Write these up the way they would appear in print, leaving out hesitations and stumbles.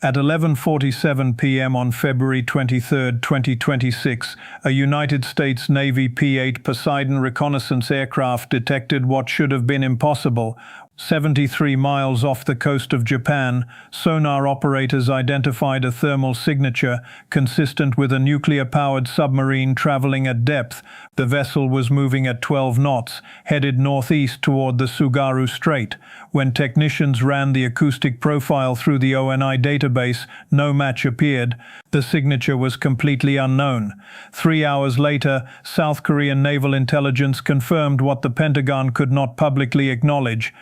At 11:47 p.m. on February 23, 2026, a United States Navy P-8 Poseidon reconnaissance aircraft detected what should have been impossible. 73 miles off the coast of Japan, sonar operators identified a thermal signature consistent with a nuclear-powered submarine traveling at depth. The vessel was moving at 12 knots, headed northeast toward the Tsugaru Strait. When technicians ran the acoustic profile through the ONI database, no match appeared. The signature was completely unknown. 3 hours later, South Korean naval intelligence confirmed what the Pentagon could not publicly acknowledge.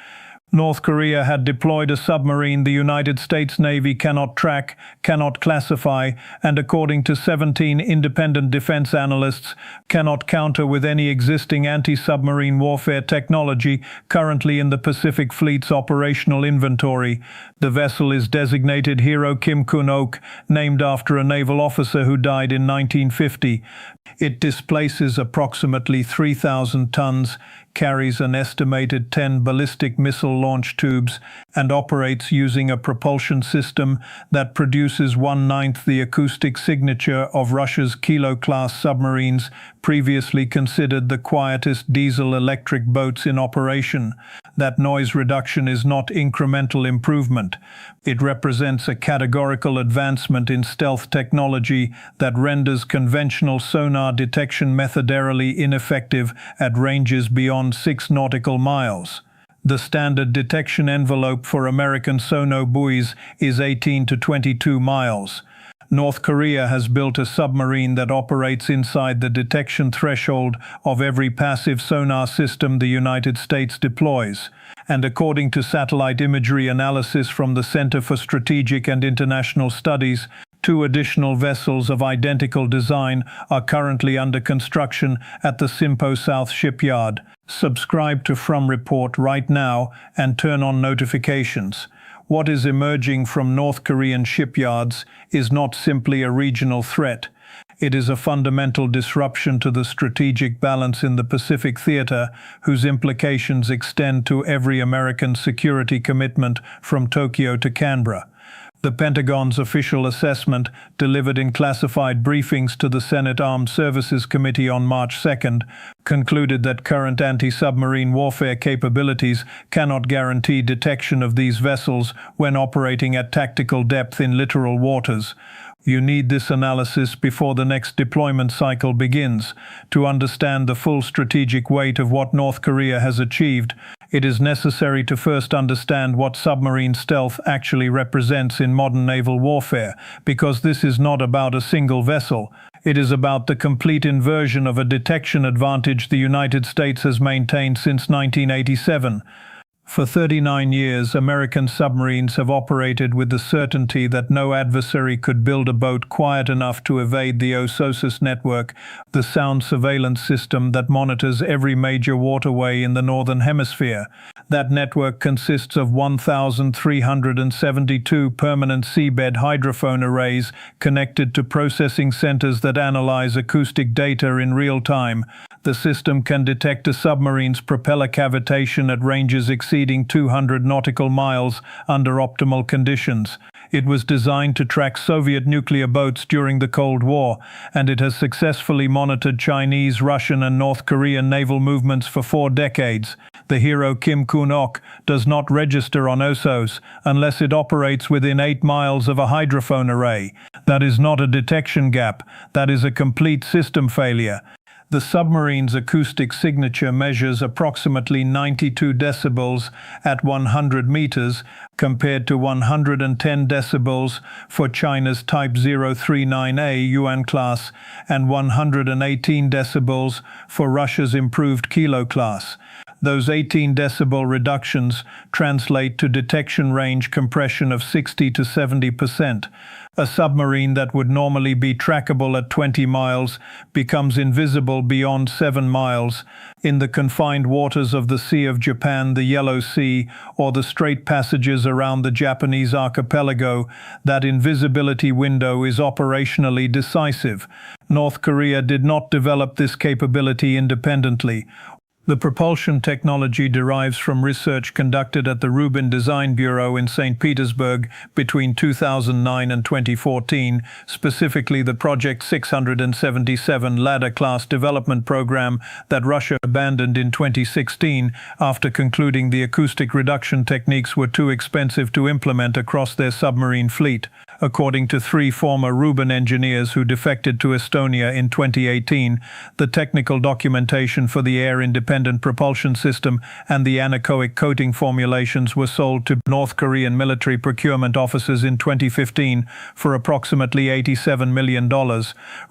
North Korea had deployed a submarine the United States Navy cannot track, cannot classify, and according to 17 independent defense analysts, cannot counter with any existing anti-submarine warfare technology currently in the Pacific Fleet's operational inventory. The vessel is designated Hero Kim Kun-ok, named after a naval officer who died in 1950. It displaces approximately 3,000 tons, carries an estimated 10 ballistic missile launch tubes, and operates using a propulsion system that produces 1/9 the acoustic signature of Russia's Kilo-class submarines, previously considered the quietest diesel-electric boats in operation. That noise reduction is not incremental improvement. It represents a categorical advancement in stealth technology that renders conventional sonar detection methodarily ineffective at ranges beyond 6 nautical miles. The standard detection envelope for American sonar buoys is 18 to 22 miles. North Korea has built a submarine that operates inside the detection threshold of every passive sonar system the United States deploys. And according to satellite imagery analysis from the Center for Strategic and International Studies, 2 additional vessels of identical design are currently under construction at the Simpo South shipyard. Subscribe to From Report right now and turn on notifications. What is emerging from North Korean shipyards is not simply a regional threat. It is a fundamental disruption to the strategic balance in the Pacific theater, whose implications extend to every American security commitment from Tokyo to Canberra. The Pentagon's official assessment, delivered in classified briefings to the Senate Armed Services Committee on March 2, concluded that current anti-submarine warfare capabilities cannot guarantee detection of these vessels when operating at tactical depth in littoral waters. You need this analysis before the next deployment cycle begins. To understand the full strategic weight of what North Korea has achieved, it is necessary to first understand what submarine stealth actually represents in modern naval warfare, because this is not about a single vessel. It is about the complete inversion of a detection advantage the United States has maintained since 1987. For 39 years, American submarines have operated with the certainty that no adversary could build a boat quiet enough to evade the OSOSUS network, the sound surveillance system that monitors every major waterway in the Northern Hemisphere. That network consists of 1,372 permanent seabed hydrophone arrays connected to processing centers that analyze acoustic data in real time. The system can detect a submarine's propeller cavitation at ranges exceeding 200 nautical miles under optimal conditions. It was designed to track Soviet nuclear boats during the Cold War, and it has successfully monitored Chinese, Russian, and North Korean naval movements for 4 decades. The Hero Kim Kun-ok does not register on OSOS unless it operates within 8 miles of a hydrophone array. That is not a detection gap, that is a complete system failure. The submarine's acoustic signature measures approximately 92 decibels at 100 meters, compared to 110 decibels for China's Type 039A Yuan class and 118 decibels for Russia's improved Kilo class. Those 18 decibel reductions translate to detection range compression of 60 to 70%. A submarine that would normally be trackable at 20 miles becomes invisible beyond 7 miles. In the confined waters of the Sea of Japan, the Yellow Sea, or the Strait passages around the Japanese archipelago, that invisibility window is operationally decisive. North Korea did not develop this capability independently. The propulsion technology derives from research conducted at the Rubin Design Bureau in St. Petersburg between 2009 and 2014, specifically the Project 677 ladder-class development program that Russia abandoned in 2016 after concluding the acoustic reduction techniques were too expensive to implement across their submarine fleet. According to 3 former Rubin engineers who defected to Estonia in 2018, the technical documentation for the air-independent propulsion system and the anechoic coating formulations were sold to North Korean military procurement officers in 2015 for approximately $87 million.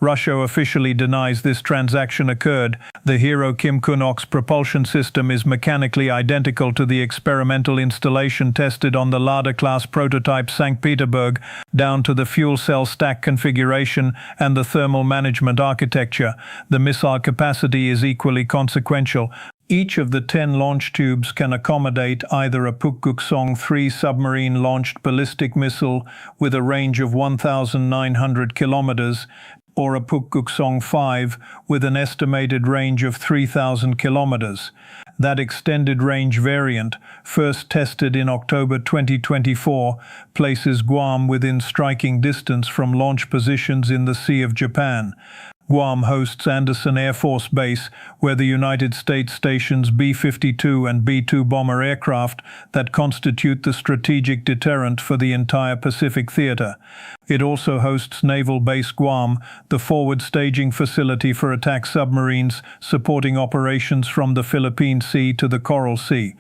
Russia officially denies this transaction occurred. The Hero Kim Kunok's propulsion system is mechanically identical to the experimental installation tested on the Lada-class prototype St. Petersburg, down to the fuel cell stack configuration and the thermal management architecture. The missile capacity is equally consequential. Each of the 10 launch tubes can accommodate either a Pukguksong-3 submarine-launched ballistic missile with a range of 1,900 kilometers, or a Pukguksong-5 with an estimated range of 3,000 kilometers. That extended range variant, first tested in October 2024, places Guam within striking distance from launch positions in the Sea of Japan. Guam hosts Andersen Air Force Base, where the United States stations B-52 and B-2 bomber aircraft that constitute the strategic deterrent for the entire Pacific theater. It also hosts Naval Base Guam, the forward staging facility for attack submarines supporting operations from the Philippine Sea to the Coral Sea.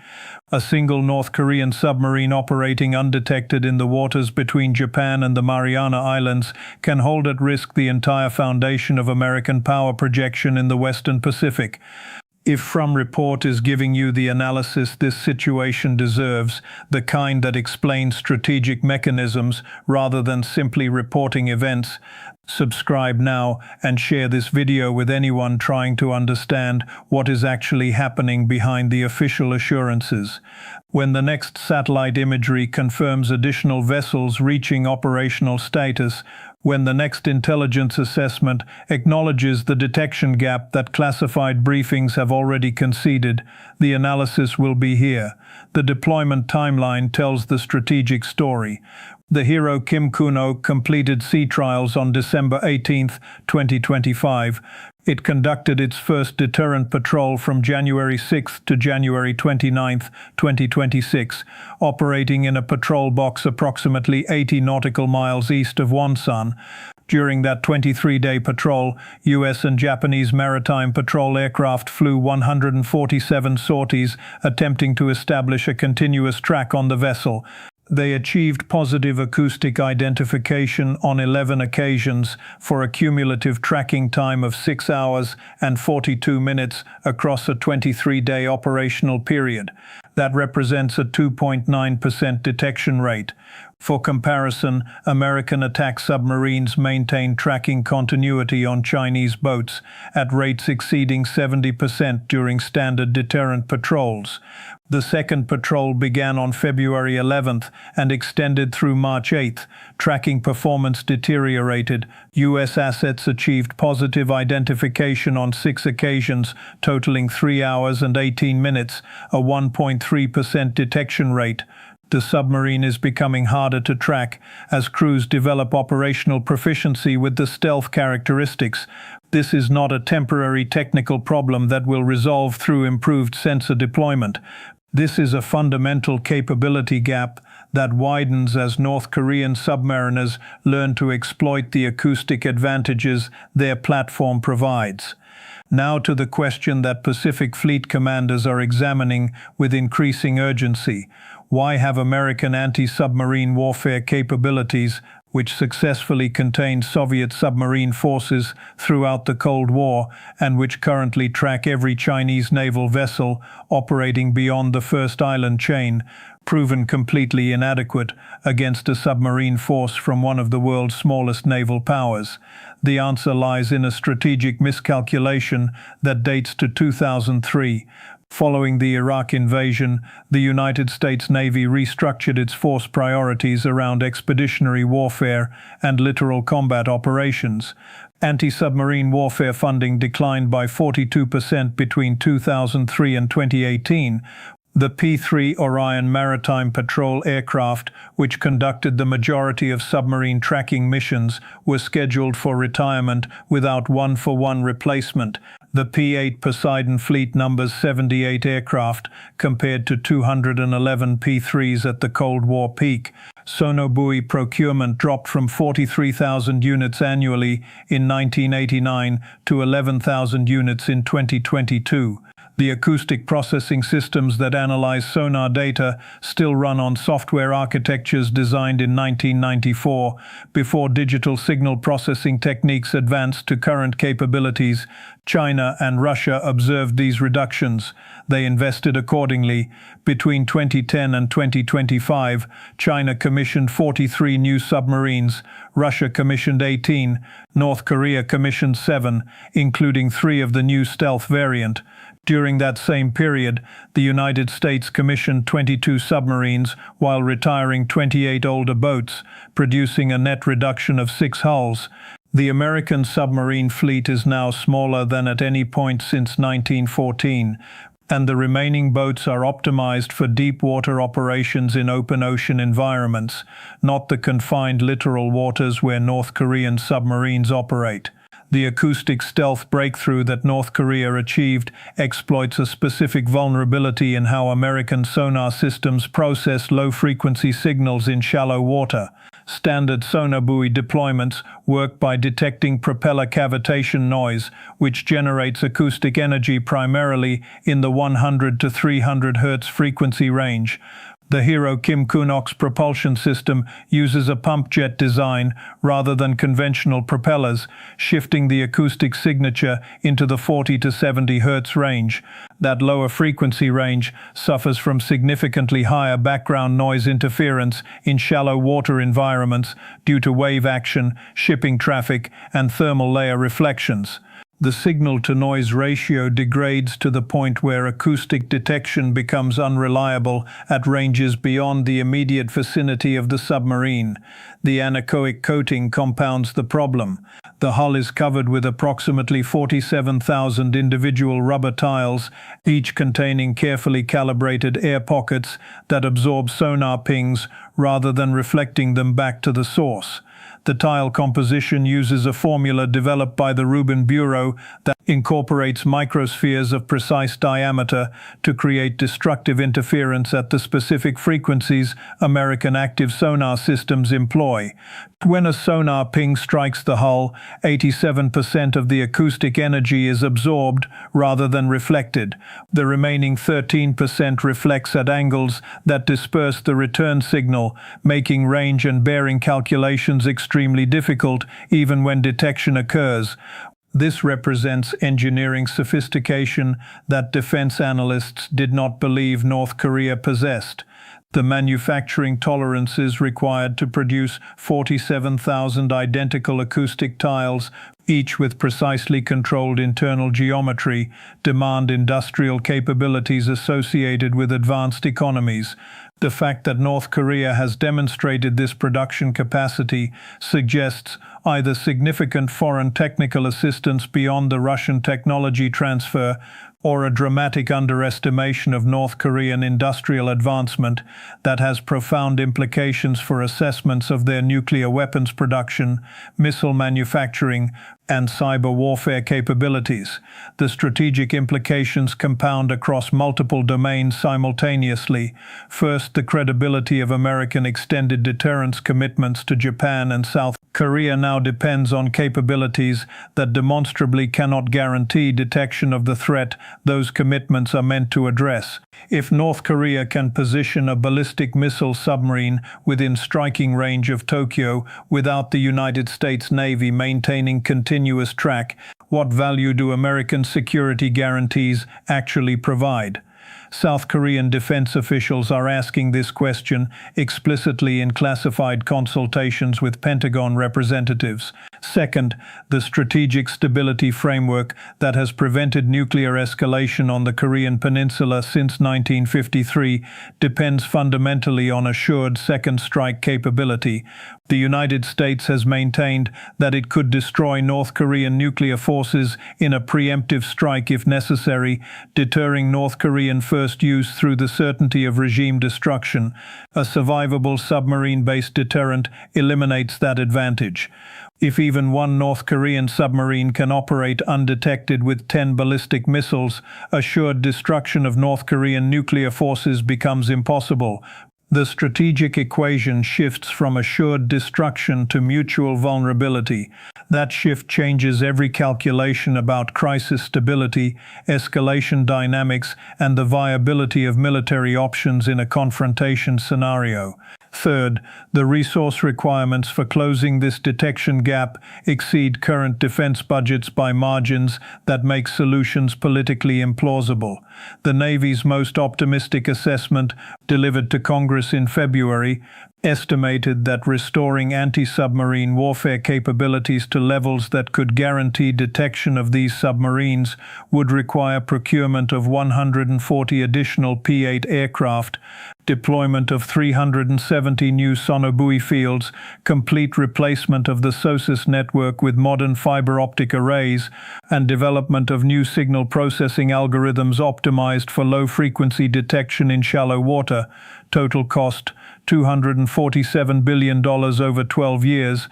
A single North Korean submarine operating undetected in the waters between Japan and the Mariana Islands can hold at risk the entire foundation of American power projection in the Western Pacific. If From Report is giving you the analysis this situation deserves, the kind that explains strategic mechanisms rather than simply reporting events, subscribe now and share this video with anyone trying to understand what is actually happening behind the official assurances. When the next satellite imagery confirms additional vessels reaching operational status, when the next intelligence assessment acknowledges the detection gap that classified briefings have already conceded, the analysis will be here. The deployment timeline tells the strategic story. The Hero Kim Kunok completed sea trials on December 18, 2025. It conducted its first deterrent patrol from January 6 to January 29, 2026, operating in a patrol box approximately 80 nautical miles east of Wonsan. During that 23-day patrol, U.S. and Japanese maritime patrol aircraft flew 147 sorties, attempting to establish a continuous track on the vessel. They achieved positive acoustic identification on 11 occasions for a cumulative tracking time of 6 hours and 42 minutes across a 23-day operational period. That represents a 2.9% detection rate. For comparison, American attack submarines maintain tracking continuity on Chinese boats at rates exceeding 70% during standard deterrent patrols. The second patrol began on February 11th and extended through March 8th. Tracking performance deteriorated. U.S. assets achieved positive identification on 6 occasions, totaling 3 hours and 18 minutes, a 1.3% detection rate. The submarine is becoming harder to track as crews develop operational proficiency with the stealth characteristics. This is not a temporary technical problem that will resolve through improved sensor deployment. This is a fundamental capability gap that widens as North Korean submariners learn to exploit the acoustic advantages their platform provides. Now to the question that Pacific Fleet commanders are examining with increasing urgency. Why have American anti-submarine warfare capabilities, which successfully contained Soviet submarine forces throughout the Cold War and which currently track every Chinese naval vessel operating beyond the first island chain, proven completely inadequate against a submarine force from one of the world's smallest naval powers? The answer lies in a strategic miscalculation that dates to 2003. Following the Iraq invasion, the United States Navy restructured its force priorities around expeditionary warfare and littoral combat operations. Anti-submarine warfare funding declined by 42% between 2003 and 2018. The P-3 Orion maritime patrol aircraft, which conducted the majority of submarine tracking missions, was scheduled for retirement without one-for-one replacement. The P-8 Poseidon fleet numbers 78 aircraft, compared to 211 P-3s at the Cold War peak. Sonobuoy procurement dropped from 43,000 units annually in 1989 to 11,000 units in 2022. The acoustic processing systems that analyze sonar data still run on software architectures designed in 1994, before digital signal processing techniques advanced to current capabilities. China and Russia observed these reductions. They invested accordingly. Between 2010 and 2025, China commissioned 43 new submarines, Russia commissioned 18, North Korea commissioned 7, including 3 of the new stealth variant. During that same period, the United States commissioned 22 submarines while retiring 28 older boats, producing a net reduction of 6 hulls. The American submarine fleet is now smaller than at any point since 1914, and the remaining boats are optimized for deep water operations in open ocean environments, not the confined littoral waters where North Korean submarines operate. The acoustic stealth breakthrough that North Korea achieved exploits a specific vulnerability in how American sonar systems process low-frequency signals in shallow water. Standard sonobuoy deployments work by detecting propeller cavitation noise, which generates acoustic energy primarily in the 100 to 300 Hz frequency range. The Hero Kim Kunox propulsion system uses a pump jet design rather than conventional propellers, shifting the acoustic signature into the 40 to 70 Hz range. That lower frequency range suffers from significantly higher background noise interference in shallow water environments due to wave action, shipping traffic, and thermal layer reflections. The signal-to-noise ratio degrades to the point where acoustic detection becomes unreliable at ranges beyond the immediate vicinity of the submarine. The anechoic coating compounds the problem. The hull is covered with approximately 47,000 individual rubber tiles, each containing carefully calibrated air pockets that absorb sonar pings rather than reflecting them back to the source. The tile composition uses a formula developed by the Rubin Bureau that incorporates microspheres of precise diameter to create destructive interference at the specific frequencies American active sonar systems employ. When a sonar ping strikes the hull, 87% of the acoustic energy is absorbed rather than reflected. The remaining 13% reflects at angles that disperse the return signal, making range and bearing calculations extremely difficult even when detection occurs. This represents engineering sophistication that defense analysts did not believe North Korea possessed. The manufacturing tolerances required to produce 47,000 identical acoustic tiles, each with precisely controlled internal geometry, demand industrial capabilities associated with advanced economies. The fact that North Korea has demonstrated this production capacity suggests either significant foreign technical assistance beyond the Russian technology transfer or a dramatic underestimation of North Korean industrial advancement that has profound implications for assessments of their nuclear weapons production, missile manufacturing, and cyber warfare capabilities. The strategic implications compound across multiple domains simultaneously. First, the credibility of American extended deterrence commitments to Japan and South Korea now depends on capabilities that demonstrably cannot guarantee detection of the threat those commitments are meant to address. If North Korea can position a ballistic missile submarine within striking range of Tokyo without the United States Navy maintaining continuous track, what value do American security guarantees actually provide? South Korean defense officials are asking this question explicitly in classified consultations with Pentagon representatives. Second, the strategic stability framework that has prevented nuclear escalation on the Korean peninsula since 1953 depends fundamentally on assured second strike capability. The United States has maintained that it could destroy North Korean nuclear forces in a preemptive strike if necessary, deterring North Korean first use through the certainty of regime destruction. A survivable submarine-based deterrent eliminates that advantage. If even one North Korean submarine can operate undetected with 10 ballistic missiles, assured destruction of North Korean nuclear forces becomes impossible. The strategic equation shifts from assured destruction to mutual vulnerability. That shift changes every calculation about crisis stability, escalation dynamics, and the viability of military options in a confrontation scenario. Third, the resource requirements for closing this detection gap exceed current defense budgets by margins that make solutions politically implausible. The Navy's most optimistic assessment, delivered to Congress in February, estimated that restoring anti-submarine warfare capabilities to levels that could guarantee detection of these submarines would require procurement of 140 additional P-8 aircraft, deployment of 370 new sonobuoy fields, complete replacement of the SOSUS network with modern fiber optic arrays, and development of new signal processing algorithms optimized for low-frequency detection in shallow water. Total cost, $247 billion over 12 years.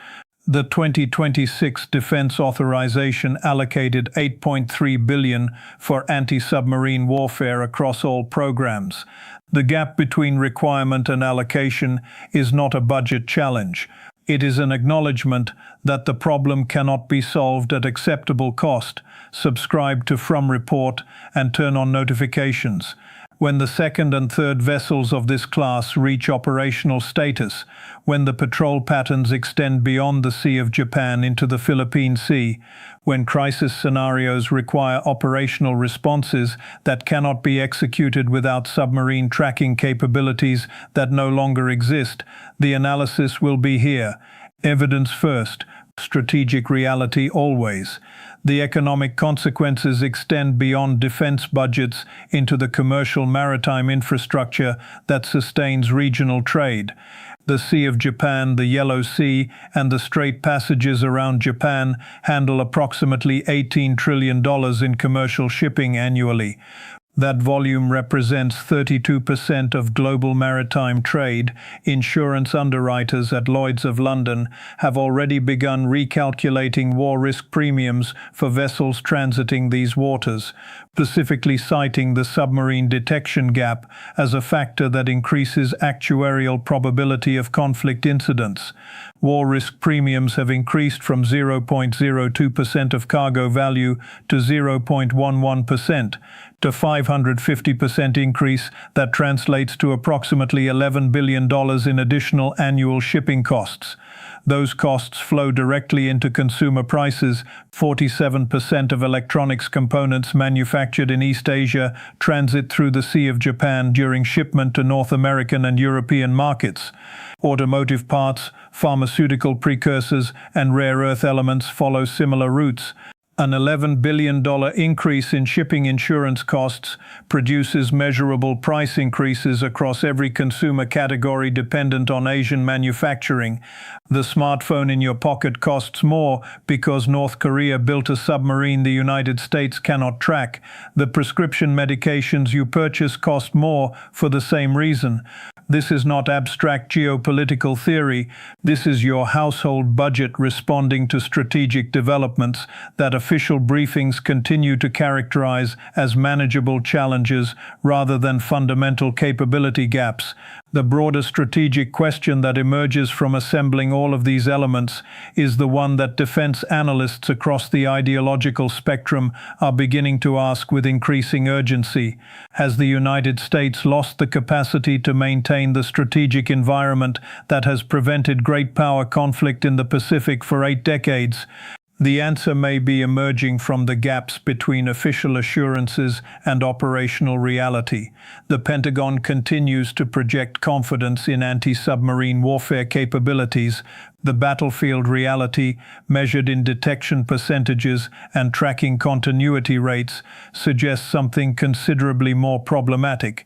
The 2026 defense authorization allocated $8.3 billion for anti-submarine warfare across all programs. The gap between requirement and allocation is not a budget challenge. It is an acknowledgement that the problem cannot be solved at acceptable cost. Subscribe to From Report and turn on notifications. When the second and third vessels of this class reach operational status, when the patrol patterns extend beyond the Sea of Japan into the Philippine Sea, when crisis scenarios require operational responses that cannot be executed without submarine tracking capabilities that no longer exist, the analysis will be here. Evidence first, strategic reality always. The economic consequences extend beyond defense budgets into the commercial maritime infrastructure that sustains regional trade. The Sea of Japan, the Yellow Sea, and the Strait passages around Japan handle approximately $18 trillion in commercial shipping annually. That volume represents 32% of global maritime trade. Insurance underwriters at Lloyd's of London have already begun recalculating war risk premiums for vessels transiting these waters, specifically citing the submarine detection gap as a factor that increases actuarial probability of conflict incidents. War risk premiums have increased from 0.02% of cargo value to 0.11%. To 550% increase that translates to approximately $11 billion in additional annual shipping costs. Those costs flow directly into consumer prices. 47% of electronics components manufactured in East Asia transit through the Sea of Japan during shipment to North American and European markets. Automotive parts, pharmaceutical precursors, and rare earth elements follow similar routes. An $11 billion increase in shipping insurance costs produces measurable price increases across every consumer category dependent on Asian manufacturing. The smartphone in your pocket costs more because North Korea built a submarine the United States cannot track. The prescription medications you purchase cost more for the same reason. This is not abstract geopolitical theory. This is your household budget responding to strategic developments that official briefings continue to characterize as manageable challenges rather than fundamental capability gaps. The broader strategic question that emerges from assembling all of these elements is the one that defense analysts across the ideological spectrum are beginning to ask with increasing urgency. Has the United States lost the capacity to maintain the strategic environment that has prevented great power conflict in the Pacific for 8 decades? The answer may be emerging from the gaps between official assurances and operational reality. The Pentagon continues to project confidence in anti-submarine warfare capabilities. The battlefield reality, measured in detection percentages and tracking continuity rates, suggests something considerably more problematic.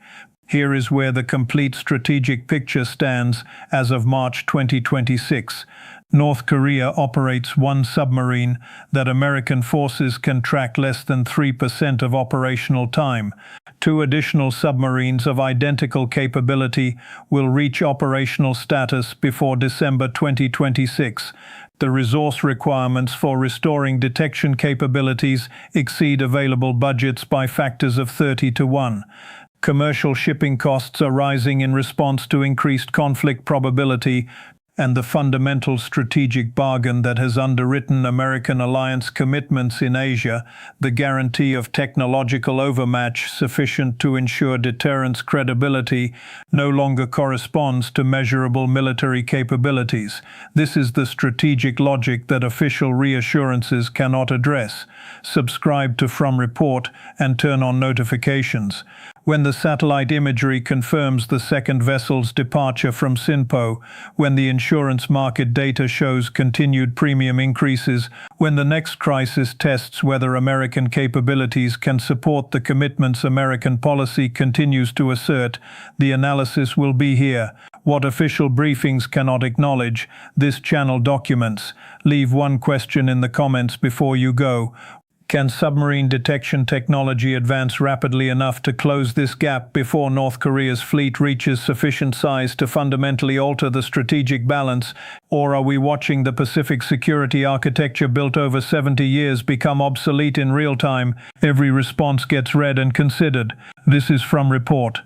Here is where the complete strategic picture stands as of March 2026. North Korea operates one submarine that American forces can track less than 3% of operational time. Two additional submarines of identical capability will reach operational status before December 2026. The resource requirements for restoring detection capabilities exceed available budgets by factors of 30 to 1. Commercial shipping costs are rising in response to increased conflict probability, and the fundamental strategic bargain that has underwritten American alliance commitments in Asia, the guarantee of technological overmatch sufficient to ensure deterrence credibility, no longer corresponds to measurable military capabilities. This is the strategic logic that official reassurances cannot address. Subscribe to From Report and turn on notifications. When the satellite imagery confirms the second vessel's departure from Sinpo, when the insurance market data shows continued premium increases, when the next crisis tests whether American capabilities can support the commitments American policy continues to assert, the analysis will be here. What official briefings cannot acknowledge, this channel documents. Leave one question in the comments before you go. Can submarine detection technology advance rapidly enough to close this gap before North Korea's fleet reaches sufficient size to fundamentally alter the strategic balance? Or are we watching the Pacific security architecture built over 70 years become obsolete in real time? Every response gets read and considered. This is From Report.